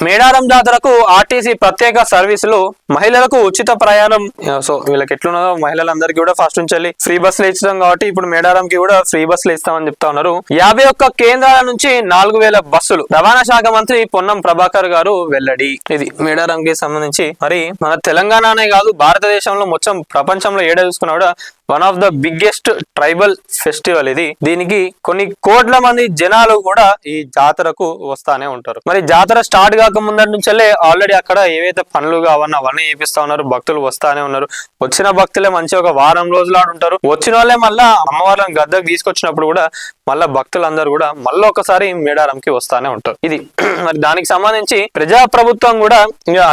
మేడారం జాతరకు ఆర్టీసీ ప్రత్యేక సర్వీసులు, మహిళలకు ఉచిత ప్రయాణం. సో వీళ్ళకి ఎట్లున్నదో మహిళలందరికీ కూడా ఫస్ట్ నుంచి ఫ్రీ బస్సులు ఇచ్చడం కాబట్టి ఇప్పుడు మేడారంకి కూడా ఫ్రీ బస్సులు ఇస్తామని చెప్తా ఉన్నారు. 51 కేంద్రాల నుంచి 4000 బస్సులు. రవాణా శాఖ మంత్రి పొన్నం ప్రభాకర్ గారు వెల్లడి. ఇది మేడారంకి సంబంధించి. మరి మన తెలంగాణనే కాదు, భారతదేశంలో మొత్తం ప్రపంచంలో ఏడ చూసుకున్నా కూడా one of the biggest tribal festival ఇది. దీనికి కొన్ని కోట్ల మంది జనాలు కూడా ఈ జాతరకు వస్తానే ఉంటారు. మరి జాతర స్టార్ట్ కాక ముందటి నుంచెల్లే ఆల్రెడీ అక్కడ ఏవైతే పనులు కావన్నా అవన్నీ చేపిస్తా ఉన్నారు. భక్తులు వస్తానే ఉన్నారు. వచ్చిన భక్తులే మంచి ఒక వారం రోజులు ఉంటారు. వచ్చిన వాళ్ళే మళ్ళా అమ్మవారిని గద్దకు తీసుకొచ్చినప్పుడు కూడా మళ్ళా భక్తులందరూ కూడా మళ్ళీ ఒకసారి మేడారంకి వస్తానే ఉంటారు. ఇది మరి దానికి సంబంధించి ప్రజాప్రభుత్వం కూడా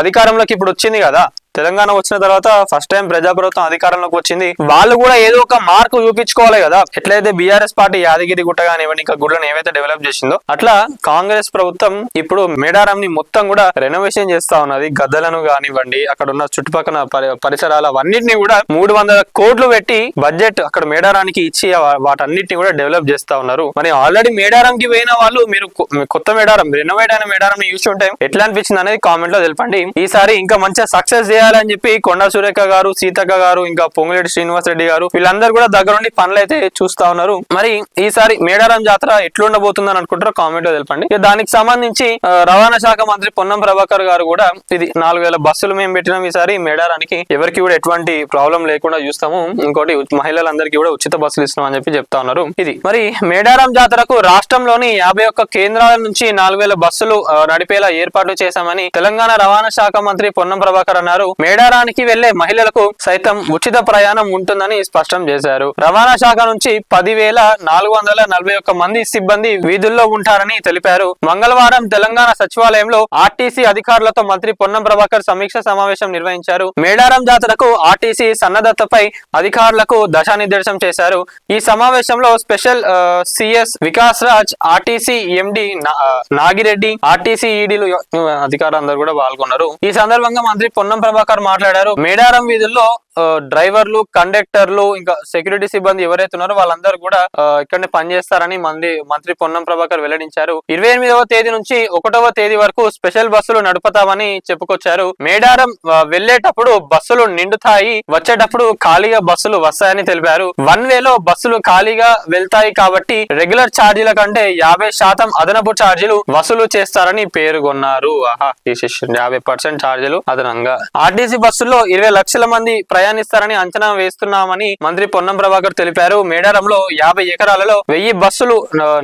అధికారంలోకి ఇప్పుడు వచ్చింది కదా. తెలంగాణ వచ్చిన తర్వాత ఫస్ట్ టైం ప్రజాప్రభుత్వం అధికారంలోకి వచ్చింది. వాళ్ళు కూడా ఏదో ఒక మార్కు చూపించుకోవాలి కదా. ఎట్లయితే బీఆర్ఎస్ పార్టీ యాదగిరి గుట్ట కానివ్వండి, ఇంకా గుడ్లను ఏవైతే డెవలప్ చేసిందో అట్లా కాంగ్రెస్ ప్రభుత్వం ఇప్పుడు మేడారం ని మొత్తం కూడా రెనోవేషన్ చేస్తా ఉన్నది. గద్దలను కానివ్వండి, అక్కడ ఉన్న చుట్టుపక్కల పరిసరాలు అవన్నిటిని కూడా 300 కోట్లు పెట్టి బడ్జెట్ అక్కడ మేడారానికి ఇచ్చి వాటన్నిటిని కూడా డెవలప్ చేస్తా ఉన్నారు. మరి ఆల్రెడీ మేడారంకి పోయిన వాళ్ళు మీరు కొత్త మేడారం, రెనోవేట్ అయిన మేడారం చూస్తుంటే ఎట్లా అనిపించింది అనేది కామెంట్ లో తెలపండి. ఈసారి ఇంకా మంచిగా సక్సెస్ అని చెప్పి కొండా సురేఖ గారు, సీతక్క గారు, ఇంకా పొంగులేటి శ్రీనివాస్ రెడ్డి గారు వీళ్ళందరూ కూడా దగ్గరుండి పనులు అయితే చూస్తా ఉన్నారు. మరి ఈసారి మేడారం జాతర ఎట్లుండబోతుందని అనుకుంటారో కామెంట్ లో తెలపండి. దానికి సంబంధించి రవాణా శాఖ మంత్రి పొన్నం ప్రభాకర్ గారు కూడా ఇది 4000 బస్సులు మేము పెట్టినాం ఈసారి మేడారానికి, ఎవరికి కూడా ఎటువంటి ప్రాబ్లం లేకుండా చూస్తాము, ఇంకోటి మహిళలందరికీ కూడా ఉచిత బస్సులు ఇస్తున్నాం అని చెప్పి చెప్తా ఉన్నారు. ఇది మరి మేడారం జాతరకు రాష్ట్రంలోని 51 కేంద్రాల నుంచి 4000 బస్సులు నడిపేలా ఏర్పాటు చేశామని తెలంగాణ రవాణా శాఖ మంత్రి పొన్నం ప్రభాకర్ అన్నారు. మేడారానికి వెళ్లే మహిళలకు సైతం ఉచిత ప్రయాణం ఉంటుందని స్పష్టం చేశారు. రవాణా శాఖ నుంచి 10,441 మంది సిబ్బంది వీధుల్లో ఉంటారని తెలిపారు. మంగళవారం తెలంగాణ సచివాలయంలో ఆర్టీసీ అధికారులతో మంత్రి పొన్నం ప్రభాకర్ సమీక్ష సమావేశం నిర్వహించారు. మేడారం జాతరకు ఆర్టీసీ సన్నద్ధతపై అధికారులకు దిశానిర్దేశం చేశారు. ఈ సమావేశంలో special CS Vikas Raj, RTC MD Nagireddy, RTC ఈడీలు అధికారులందరూ కూడా పాల్గొన్నారు. ఈ సందర్భంగా మంత్రి పొన్నం ప్రభాకర్ మాట్లాడారు. మేడారం వీధుల్లో డ్రైవర్లు, కండక్టర్లు, ఇంకా సెక్యూరిటీ సిబ్బంది ఎవరైతే ఉన్నారో వాళ్ళందరూ కూడా ఇక్కడనే పనిచేస్తారని మంత్రి పొన్నం ప్రభాకర్ వెల్లడించారు. 28వ తేదీ నుంచి 1వ తేదీ వరకు స్పెషల్ బస్సులు నడుపుతామని చెప్పుకొచ్చారు. మేడారం వెళ్లేటప్పుడు బస్సులు నిండుతాయి, వచ్చేటప్పుడు ఖాళీగా బస్సులు వస్తాయని తెలిపారు. 1 వేలో బస్సులు ఖాళీగా వెళ్తాయి కాబట్టి రెగ్యులర్ ఛార్జీల కంటే 50% అదనపు ఛార్జీలు వసూలు చేస్తారని పేర్కొన్నారు. 50% ఛార్జీలు అదనంగా. ఆర్టీసీ బస్సుల్లో 20 లక్షల మంది ప్రయాణిస్తారని అంచనా వేస్తున్నామని మంత్రి పొన్నం ప్రభాకర్ తెలిపారు. మేడారంలో 50 ఎకరాలలో 1000 బస్సులు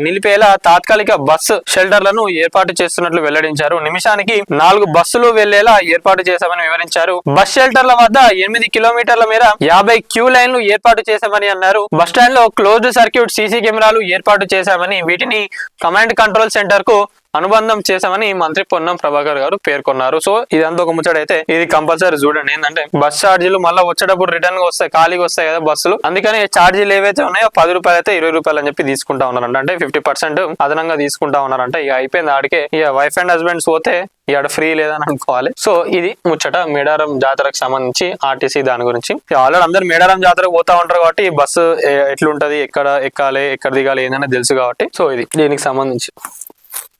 నిలిపేలా తాత్కాలిక బస్సు షెల్టర్లను ఏర్పాటు చేస్తున్నట్లు వెల్లడించారు. నిమిషానికి 4 బస్సులు వెళ్లేలా ఏర్పాటు చేశామని వివరించారు. బస్ షెల్టర్ల వద్ద 8 కిలోమీటర్ల మేర 50 క్యూ లైన్లు ఏర్పాటు చేశామని అన్నారు. బస్టాండ్ లో క్లోజ్డ్ సర్క్యూట్ సీసీ కెమెరాలు ఏర్పాటు చేశామని, వీటిని కమాండ్ కంట్రోల్ సెంటర్ కు అనుబంధం చేశామని మంత్రి పొన్నం ప్రభాకర్ గారు పేర్కొన్నారు. సో ఇదంతా ఒక ముచ్చటైతే ఇది కంపల్సరీ చూడండి. ఏంటంటే బస్ ఛార్జీలు మళ్ళీ వచ్చేటప్పుడు రిటర్న్ గా వస్తాయి, ఖాళీగా వస్తాయి కదా బస్సులు. అందుకని ఛార్జీలు ఏవైతే ఉన్నాయో 10 రూపాయలు అయితే 20 రూపాయలు అని చెప్పి తీసుకుంటా ఉన్నారంట. అంటే 50% అదనంగా తీసుకుంటా ఉన్నారంట. ఇక అయిపోయింది ఆడికే. ఇక వైఫ్ అండ్ హస్బెండ్స్ పోతే ఇక్కడ ఫ్రీ లేదని అనుకోవాలి. సో ఇది ముచ్చట మేడారం జాతరకు సంబంధించి ఆర్టీసీ దాని గురించి. ఆల్రెడీ అందరు మేడారం జాతరకు పోతా ఉంటారు కాబట్టి బస్సు ఎట్లుంటది, ఎక్కడ ఎక్కాలి, ఎక్కడ దిగాలి ఏందని తెలుసు కాబట్టి సో ఇది దీనికి సంబంధించి.